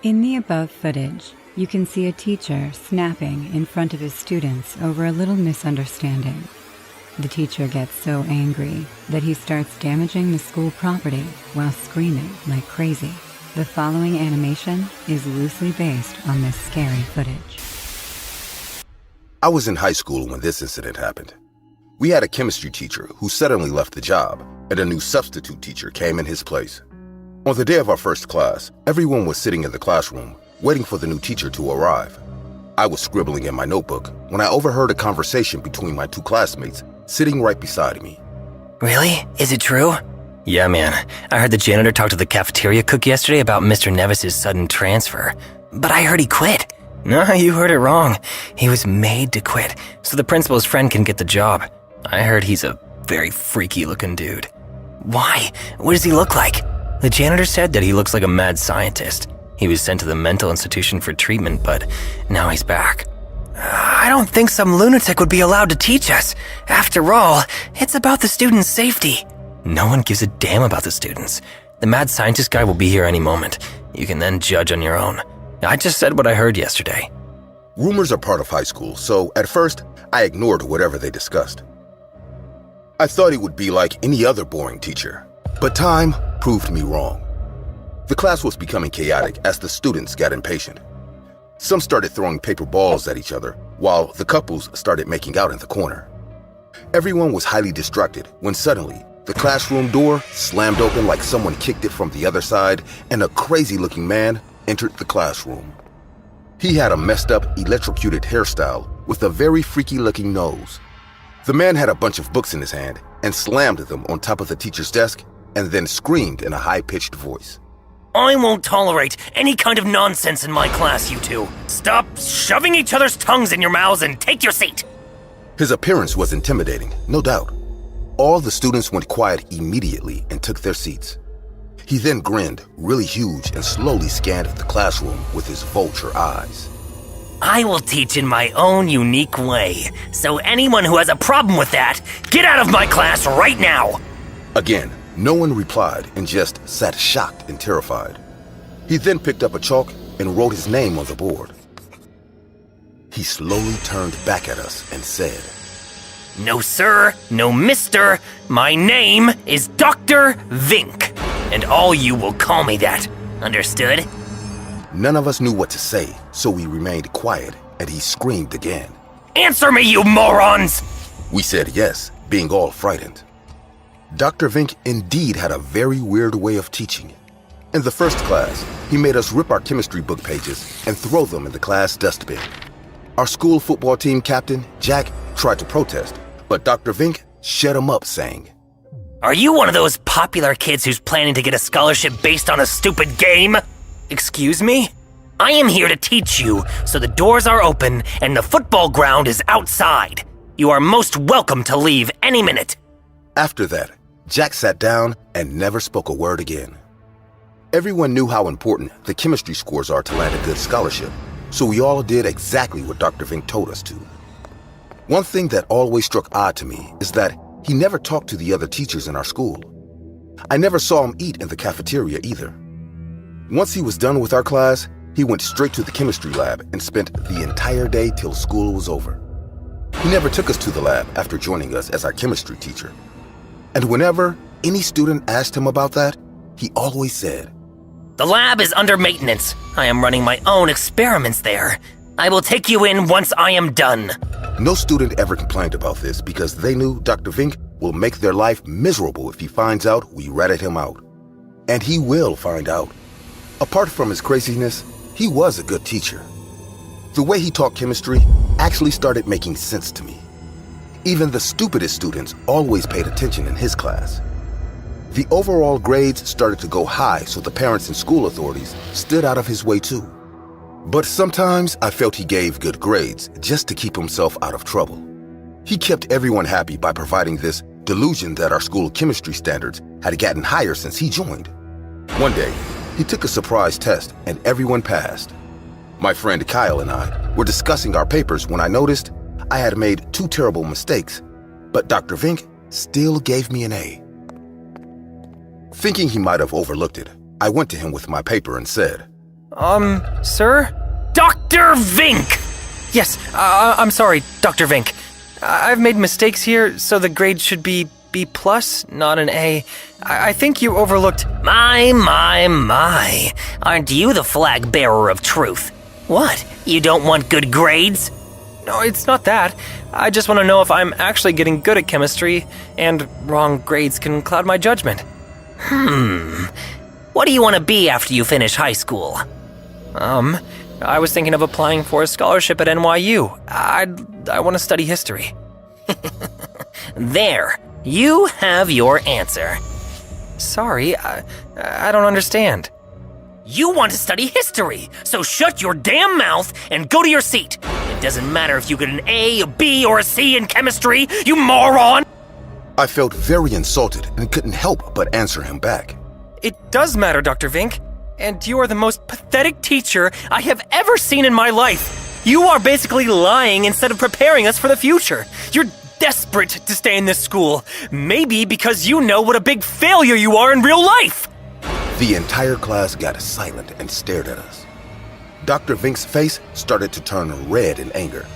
In the above footage, you can see a teacher snapping in front of his students over a little misunderstanding. The teacher gets so angry that he starts damaging the school property while screaming like crazy. The following animation is loosely based on this scary footage. I was in high school when this incident happened. We had a chemistry teacher who suddenly left the job, and a new substitute teacher came in his place. On the day of our first class, everyone was sitting in the classroom, waiting for the new teacher to arrive. I was scribbling in my notebook when I overheard a conversation between my two classmates sitting right beside me. Really? Is it true? Yeah, man. I heard the janitor talk to the cafeteria cook yesterday about Mr. Nevis's sudden transfer. But I heard he quit. No, you heard it wrong. He was made to quit, so the principal's friend can get the job. I heard he's a very freaky-looking dude. Why? What does he look like? The janitor said that he looks like a mad scientist. He was sent to the mental institution for treatment, but now he's back. I don't think some lunatic would be allowed to teach us. After all, it's about the students' safety. No one gives a damn about the students. The mad scientist guy will be here any moment. You can then judge on your own. I just said what I heard yesterday. Rumors are part of high school, so at first, I ignored whatever they discussed. I thought he would be like any other boring teacher, but time proved me wrong. The class was becoming chaotic as the students got impatient. Some started throwing paper balls at each other, while the couples started making out in the corner. Everyone was highly distracted when suddenly, the classroom door slammed open like someone kicked it from the other side, and a crazy-looking man entered the classroom. He had a messed up, electrocuted hairstyle with a very freaky-looking nose. The man had a bunch of books in his hand and slammed them on top of the teacher's desk and then screamed in a high-pitched voice. I won't tolerate any kind of nonsense in my class, you two. Stop shoving each other's tongues in your mouths and take your seat. His appearance was intimidating, no doubt. All the students went quiet immediately and took their seats. He then grinned, really huge, and slowly scanned the classroom with his vulture eyes. I will teach in my own unique way, so anyone who has a problem with that, get out of my class right now! Again, no one replied and just sat shocked and terrified. He then picked up a chalk and wrote his name on the board. He slowly turned back at us and said, No sir, no mister, my name is Dr. Vink, and all you will call me that, understood? None of us knew what to say, so we remained quiet, and he screamed again. Answer me, you morons! We said yes, being all frightened. Dr. Vink indeed had a very weird way of teaching. In the first class, he made us rip our chemistry book pages and throw them in the class dustbin. Our school football team captain, Jack, tried to protest, but Dr. Vink shut him up, saying, Are you one of those popular kids who's planning to get a scholarship based on a stupid game? Excuse me? I am here to teach you, so the doors are open and the football ground is outside. You are most welcome to leave any minute. After that, Jack sat down and never spoke a word again. Everyone knew how important the chemistry scores are to land a good scholarship, so we all did exactly what Dr. Vink told us to. One thing that always struck odd to me is that he never talked to the other teachers in our school. I never saw him eat in the cafeteria either. Once he was done with our class, he went straight to the chemistry lab and spent the entire day till school was over. He never took us to the lab after joining us as our chemistry teacher. And whenever any student asked him about that, he always said, The lab is under maintenance. I am running my own experiments there. I will take you in once I am done. No student ever complained about this because they knew Dr. Vink will make their life miserable if he finds out we ratted him out. And he will find out. Apart from his craziness, he was a good teacher. The way he taught chemistry actually started making sense to me. Even the stupidest students always paid attention in his class. The overall grades started to go high, so the parents and school authorities stood out of his way too. But sometimes I felt he gave good grades just to keep himself out of trouble. He kept everyone happy by providing this delusion that our school chemistry standards had gotten higher since he joined. One day, he took a surprise test and everyone passed. My friend Kyle and I were discussing our papers when I noticed I had made 2 terrible mistakes, but Dr. Vink still gave me an A. Thinking he might have overlooked it, I went to him with my paper and said, Sir? Dr. Vink! Yes, I'm sorry, Dr. Vink. I've made mistakes here, so the grade should be B+, not an A. I think you overlooked... My. Aren't you the flag bearer of truth? What? You don't want good grades? No, it's not that. I just want to know if I'm actually getting good at chemistry, and wrong grades can cloud my judgment. What do you want to be after you finish high school? I was thinking of applying for a scholarship at NYU. I want to study history. There, you have your answer. Sorry, I don't understand. You want to study history, so shut your damn mouth and go to your seat. It doesn't matter if you get an A, a B, or a C in chemistry, you moron! I felt very insulted and couldn't help but answer him back. It does matter, Dr. Vink. And you are the most pathetic teacher I have ever seen in my life. You are basically lying instead of preparing us for the future. You're desperate to stay in this school. Maybe because you know what a big failure you are in real life. The entire class got silent and stared at us. Dr. Vink's face started to turn red in anger.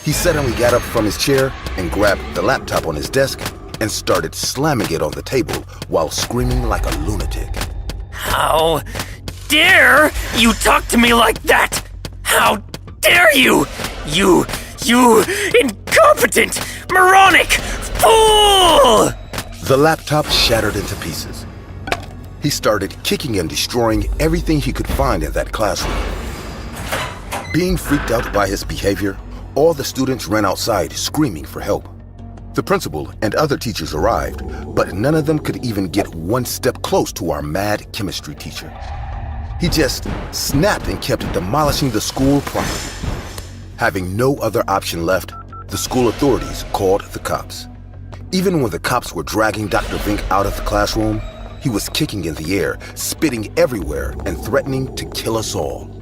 He suddenly got up from his chair and grabbed the laptop on his desk and started slamming it on the table while screaming like a lunatic. How dare you talk to me like that? How dare you? You incompetent, moronic fool! The laptop shattered into pieces. He started kicking and destroying everything he could find in that classroom. Being freaked out by his behavior, all the students ran outside screaming for help. The principal and other teachers arrived, but none of them could even get one step close to our mad chemistry teacher. He just snapped and kept demolishing the school property. Having no other option left, the school authorities called the cops. Even when the cops were dragging Dr. Vink out of the classroom, he was kicking in the air, spitting everywhere, and threatening to kill us all.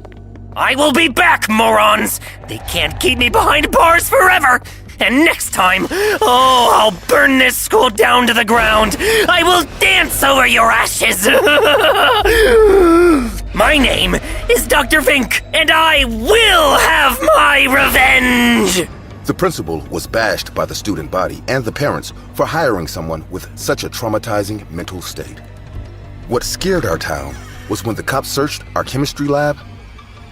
I will be back, morons! They can't keep me behind bars forever! And next time, I'll burn this school down to the ground! I will dance over your ashes! My name is Dr. Vink, and I will have my revenge! The principal was bashed by the student body and the parents for hiring someone with such a traumatizing mental state. What scared our town was when the cops searched our chemistry lab,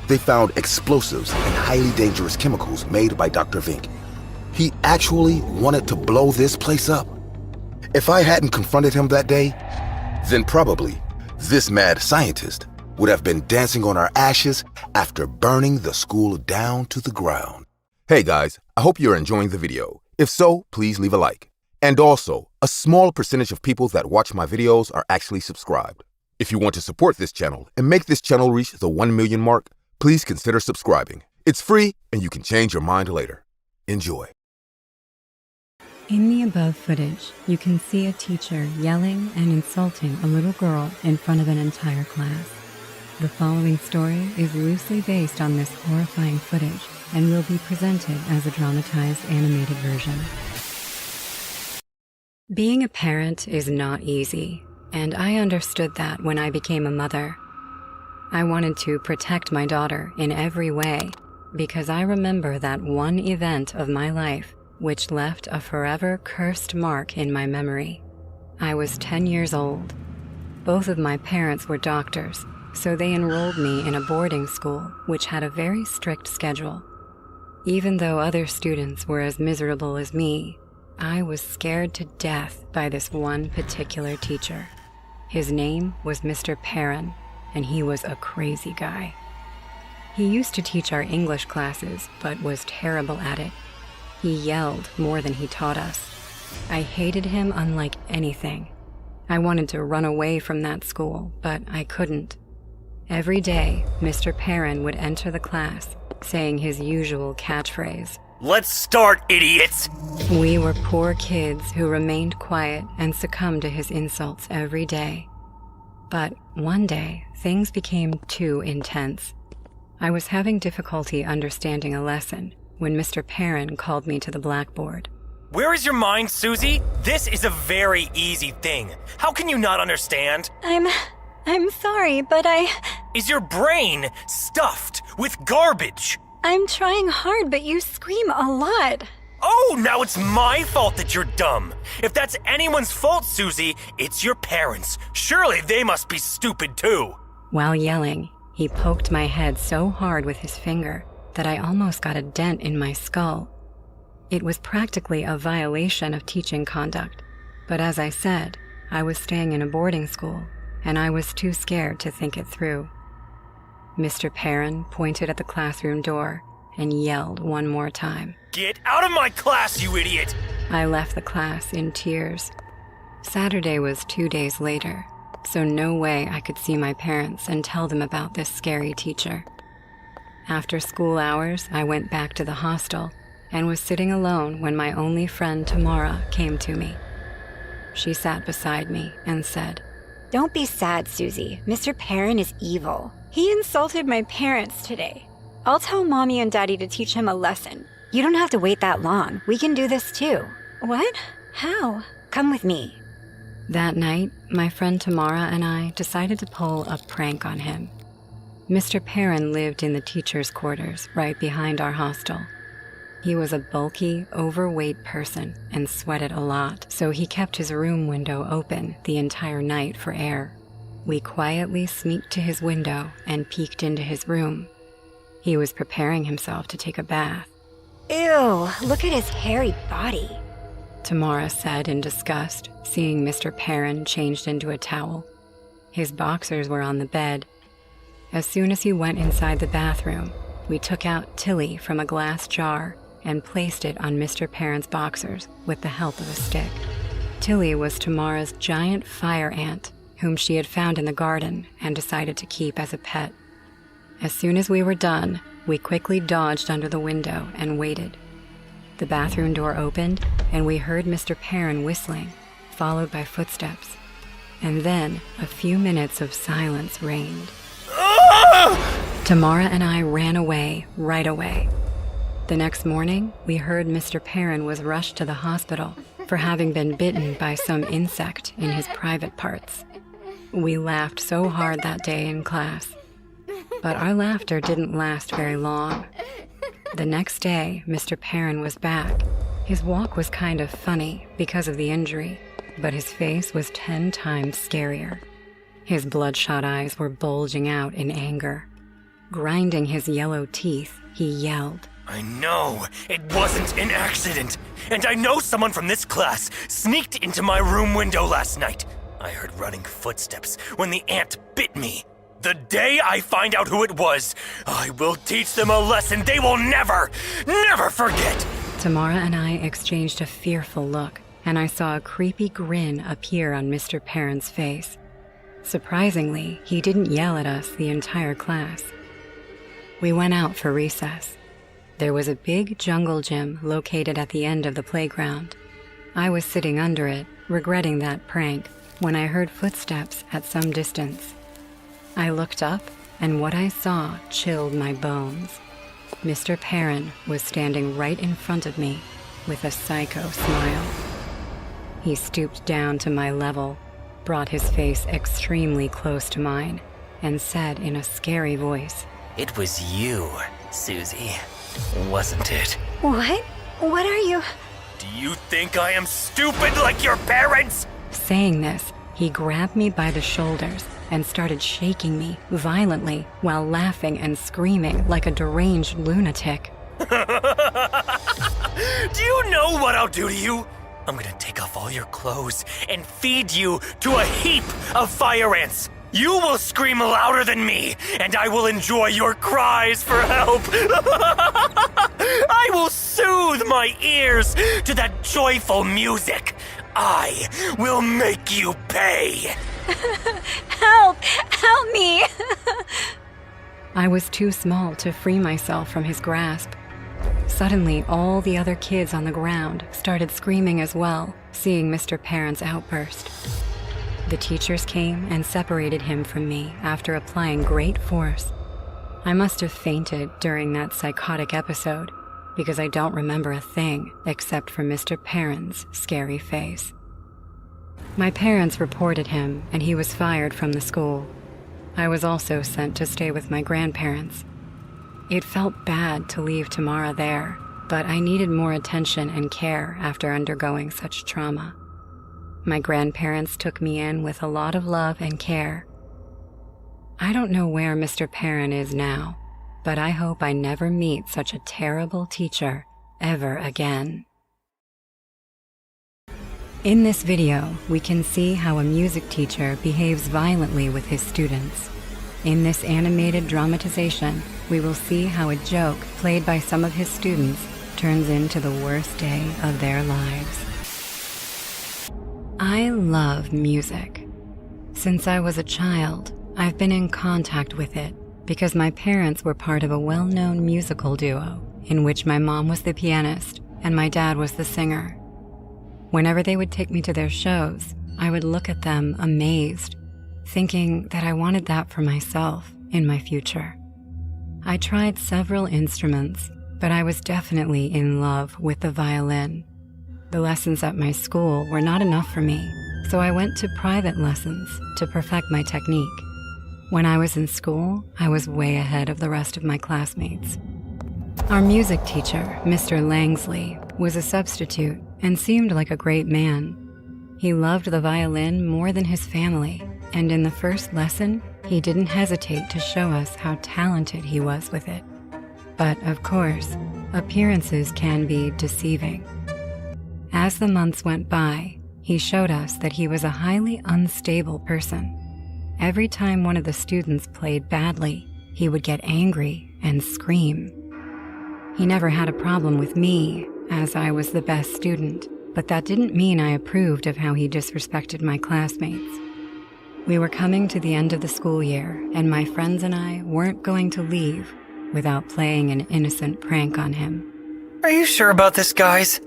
they found explosives and highly dangerous chemicals made by Dr. Vink. He actually wanted to blow this place up. If I hadn't confronted him that day, then probably this mad scientist would have been dancing on our ashes after burning the school down to the ground. Hey guys, I hope you're enjoying the video. If so, please leave a like. And also, a small percentage of people that watch my videos are actually subscribed. If you want to support this channel and make this channel reach the 1 million mark, please consider subscribing. It's free and you can change your mind later. Enjoy. In the above footage, you can see a teacher yelling and insulting a little girl in front of an entire class. The following story is loosely based on this horrifying footage and will be presented as a dramatized animated version. Being a parent is not easy, and I understood that when I became a mother. I wanted to protect my daughter in every way because I remember that one event of my life which left a forever cursed mark in my memory. I was 10 years old. Both of my parents were doctors, so they enrolled me in a boarding school which had a very strict schedule. Even though other students were as miserable as me, I was scared to death by this one particular teacher. His name was Mr. Perrin, and he was a crazy guy. He used to teach our English classes, but was terrible at it. He yelled more than he taught us. I hated him unlike anything. I wanted to run away from that school, but I couldn't. Every day, Mr. Perrin would enter the class, saying his usual catchphrase, Let's start, idiots! We were poor kids who remained quiet and succumbed to his insults every day. But one day, things became too intense. I was having difficulty understanding a lesson when Mr. Perrin called me to the blackboard. Where is your mind, Susie? This is a very easy thing. How can you not understand? I'm sorry, but Is your brain stuffed with garbage? I'm trying hard, but you scream a lot. Oh, now it's my fault that you're dumb. If that's anyone's fault, Susie, it's your parents. Surely they must be stupid too. While yelling, he poked my head so hard with his finger that I almost got a dent in my skull. It was practically a violation of teaching conduct, but as I said, I was staying in a boarding school, and I was too scared to think it through. Mr. Perrin pointed at the classroom door and yelled one more time. Get out of my class, you idiot! I left the class in tears. Saturday was 2 days later, so no way I could see my parents and tell them about this scary teacher. After school hours, I went back to the hostel and was sitting alone when my only friend Tamara came to me. She sat beside me and said, "Don't be sad, Susie. Mr. Perrin is evil. He insulted my parents today. I'll tell Mommy and Daddy to teach him a lesson. You don't have to wait that long. We can do this too." "What? How?" "Come with me." That night, my friend Tamara and I decided to pull a prank on him. Mr. Perrin lived in the teacher's quarters right behind our hostel. He was a bulky, overweight person and sweated a lot, so he kept his room window open the entire night for air. We quietly sneaked to his window and peeked into his room. He was preparing himself to take a bath. "Ew, look at his hairy body." Tamara said in disgust, seeing Mr. Perrin changed into a towel. His boxers were on the bed. As soon as he went inside the bathroom, we took out Tilly from a glass jar and placed it on Mr. Perrin's boxers with the help of a stick. Tilly was Tamara's giant fire ant, whom she had found in the garden and decided to keep as a pet. As soon as we were done, we quickly dodged under the window and waited. The bathroom door opened, and we heard Mr. Perrin whistling, followed by footsteps. And then a few minutes of silence reigned. Tamara and I ran away right away. The next morning, we heard Mr. Perrin was rushed to the hospital for having been bitten by some insect in his private parts. We laughed so hard that day in class, but our laughter didn't last very long. The next day, Mr. Perrin was back. His walk was kind of funny because of the injury, but his face was 10 times scarier. His bloodshot eyes were bulging out in anger. Grinding his yellow teeth, he yelled, I know it wasn't an accident, and I know someone from this class sneaked into my room window last night. I heard running footsteps when the ant bit me. The day I find out who it was, I will teach them a lesson they will never forget. Tamara and I exchanged a fearful look, and I saw a creepy grin appear on Mr. Perrin's face. Surprisingly, he didn't yell at us the entire class. We went out for recess. There was a big jungle gym located at the end of the playground. I was sitting under it, regretting that prank, when I heard footsteps at some distance. I looked up, and what I saw chilled my bones. Mr. Perrin was standing right in front of me with a psycho smile. He stooped down to my level, brought his face extremely close to mine, and said in a scary voice, It was you, Susie, wasn't it? What? What are you? Do you think I am stupid like your parents? Saying this, he grabbed me by the shoulders and started shaking me violently while laughing and screaming like a deranged lunatic. Do you know what I'll do to you? I'm gonna take off all your clothes and feed you to a heap of fire ants. You will scream louder than me, and I will enjoy your cries for help. I will soothe my ears to that joyful music. I will make you pay. Help! Help me! I was too small to free myself from his grasp. Suddenly, all the other kids on the ground started screaming as well, seeing Mr. Perrin's outburst. The teachers came and separated him from me after applying great force. I must have fainted during that psychotic episode because I don't remember a thing except for Mr. Perrin's scary face. My parents reported him and he was fired from the school. I was also sent to stay with my grandparents. It felt bad to leave Tamara there, but I needed more attention and care after undergoing such trauma. My grandparents took me in with a lot of love and care. I don't know where Mr. Perrin is now, but I hope I never meet such a terrible teacher ever again. In this video, we can see how a music teacher behaves violently with his students. In this animated dramatization, we will see how a joke played by some of his students turns into the worst day of their lives. I love music. Since I was a child, I've been in contact with it because my parents were part of a well-known musical duo in which my mom was the pianist and my dad was the singer. Whenever they would take me to their shows, I would look at them amazed, thinking that I wanted that for myself in my future. I tried several instruments, but I was definitely in love with the violin. The lessons at my school were not enough for me, so I went to private lessons to perfect my technique. When I was in school, I was way ahead of the rest of my classmates. Our music teacher, Mr. Langsley, was a substitute and seemed like a great man. He loved the violin more than his family, and in the first lesson, he didn't hesitate to show us how talented he was with it. But of course, appearances can be deceiving. As the months went by, he showed us that he was a highly unstable person. Every time one of the students played badly, he would get angry and scream. He never had a problem with me, as I was the best student, but that didn't mean I approved of how he disrespected my classmates. We were coming to the end of the school year, and my friends and I weren't going to leave without playing an innocent prank on him. Are you sure about this, guys?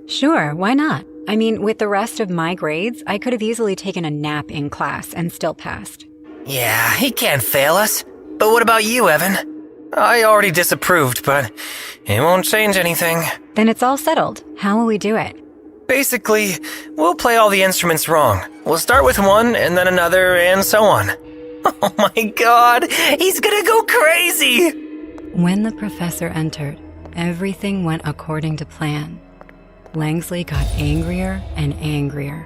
Sure, why not? I mean, with the rest of my grades, I could have easily taken a nap in class and still passed. Yeah, he can't fail us. But what about you, Evan? I already disapproved, but it won't change anything. Then it's all settled. How will we do it? Basically, we'll play all the instruments wrong. We'll start with one, and then another, and so on. Oh my god, he's gonna go crazy! When the professor entered, everything went according to plan. Langsley got angrier and angrier.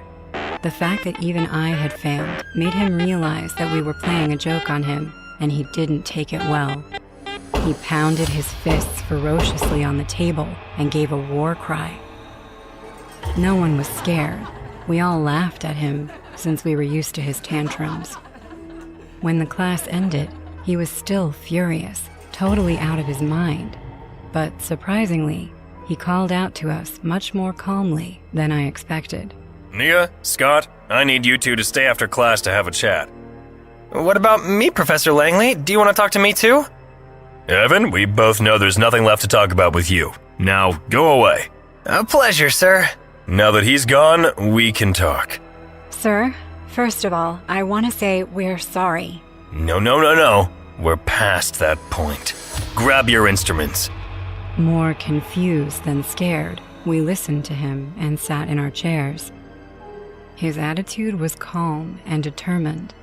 The fact that even I had failed made him realize that we were playing a joke on him, and he didn't take it well. He pounded his fists ferociously on the table and gave a war cry. No one was scared. We all laughed at him since we were used to his tantrums. When the class ended, he was still furious, totally out of his mind. But surprisingly, he called out to us much more calmly than I expected. Nia, Scott, I need you two to stay after class to have a chat. What about me, Professor Langley? Do you want to talk to me too? Evan, we both know there's nothing left to talk about with you. Now, go away. A pleasure, sir. Now that he's gone, we can talk. Sir, first of all, I want to say we're sorry. No. We're past that point. Grab your instruments. More confused than scared, we listened to him and sat in our chairs. His attitude was calm and determined.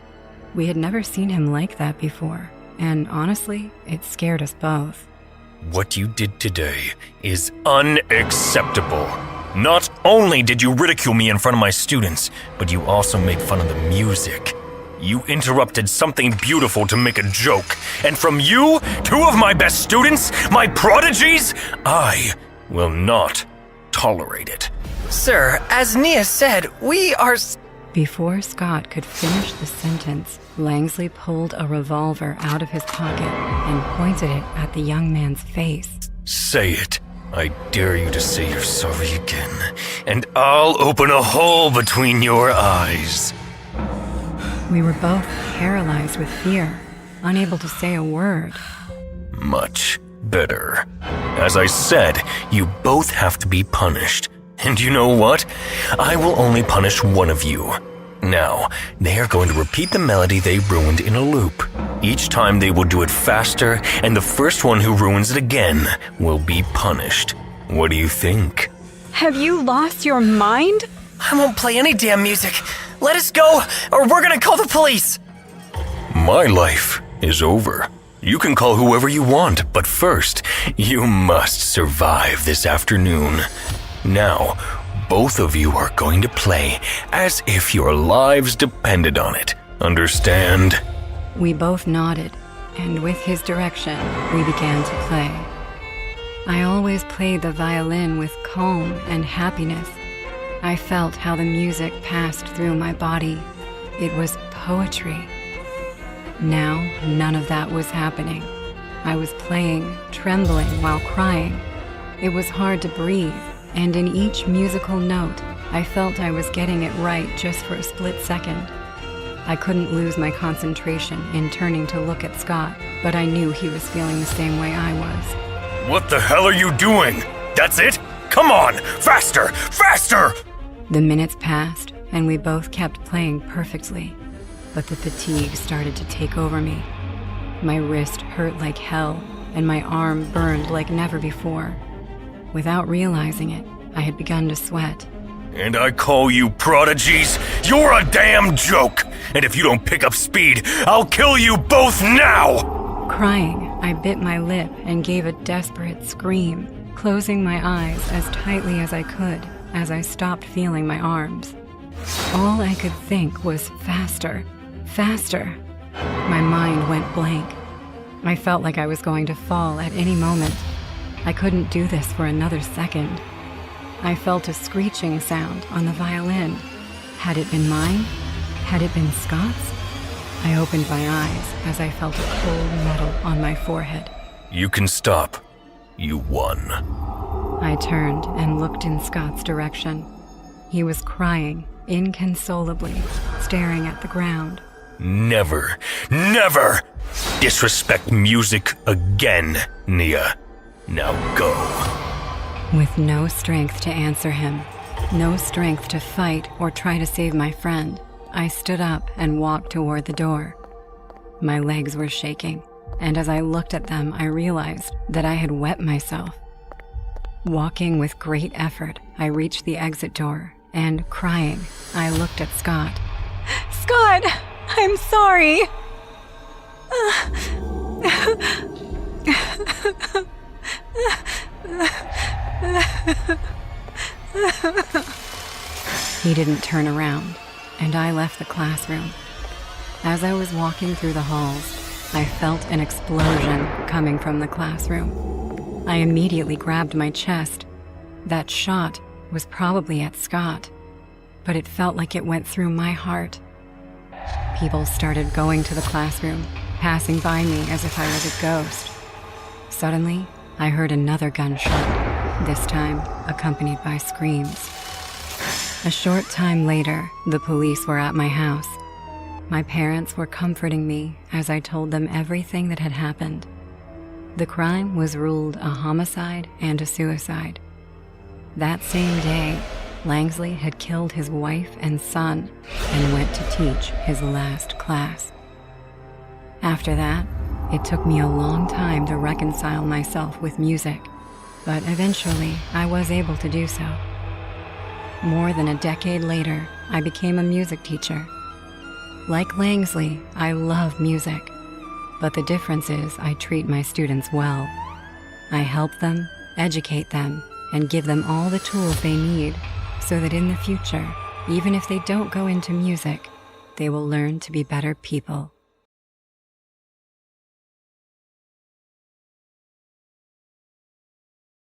We had never seen him like that before, and honestly, it scared us both. What you did today is unacceptable. Not only did you ridicule me in front of my students, but you also made fun of the music. You interrupted something beautiful to make a joke, and from you, two of my best students, my prodigies, I will not tolerate it. Sir, as Nia said, we are... Before Scott could finish the sentence, Langsley pulled a revolver out of his pocket and pointed it at the young man's face. Say it. I dare you to say you're sorry again, and I'll open a hole between your eyes. We were both paralyzed with fear, unable to say a word. Much better. As I said, you both have to be punished. And you know what? I will only punish one of you. Now, they are going to repeat the melody they ruined in a loop. Each time they will do it faster, and the first one who ruins it again will be punished. What do you think? Have you lost your mind? I won't play any damn music. Let us go, or we're gonna call the police. My life is over. You can call whoever you want, but first, you must survive this afternoon. Now, both of you are going to play as if your lives depended on it. Understand? We both nodded, and with his direction, we began to play. I always played the violin with calm and happiness. I felt how the music passed through my body. It was poetry. Now, none of that was happening. I was playing, trembling while crying. It was hard to breathe, and in each musical note, I felt I was getting it right just for a split second. I couldn't lose my concentration in turning to look at Scott, but I knew he was feeling the same way I was. What the hell are you doing? That's it? Come on! Faster! Faster! The minutes passed, and we both kept playing perfectly, but the fatigue started to take over me. My wrist hurt like hell, and my arm burned like never before. Without realizing it, I had begun to sweat. And I call you prodigies? You're a damn joke! And if you don't pick up speed, I'll kill you both now! Crying, I bit my lip and gave a desperate scream, closing my eyes as tightly as I could as I stopped feeling my arms. All I could think was faster, faster. My mind went blank. I felt like I was going to fall at any moment. I couldn't do this for another second. I felt a screeching sound on the violin. Had it been mine? Had it been Scott's? I opened my eyes as I felt a cold metal on my forehead. You can stop. You won. I turned and looked in Scott's direction. He was crying inconsolably, staring at the ground. Never, never disrespect music again, Nia. Now go. With no strength to answer him, no strength to fight or try to save my friend, I stood up and walked toward the door. My legs were shaking, and as I looked at them, I realized that I had wet myself. Walking with great effort, I reached the exit door, and crying, I looked at Scott. Scott, I'm sorry. He didn't turn around, and I left the classroom. As I was walking through the halls, I felt an explosion coming from the classroom. I immediately grabbed my chest. That shot was probably at Scott, but it felt like it went through my heart. People started going to the classroom, passing by me as if I was a ghost. Suddenly, I heard another gunshot, this time accompanied by screams. A short time later, the police were at my house. My parents were comforting me as I told them everything that had happened. The crime was ruled a homicide and a suicide. That same day, Langsley had killed his wife and son and went to teach his last class. After that, it took me a long time to reconcile myself with music, but eventually I was able to do so. More than a decade later, I became a music teacher. Like Langsley, I love music, but the difference is I treat my students well. I help them, educate them, and give them all the tools they need so that in the future, even if they don't go into music, they will learn to be better people.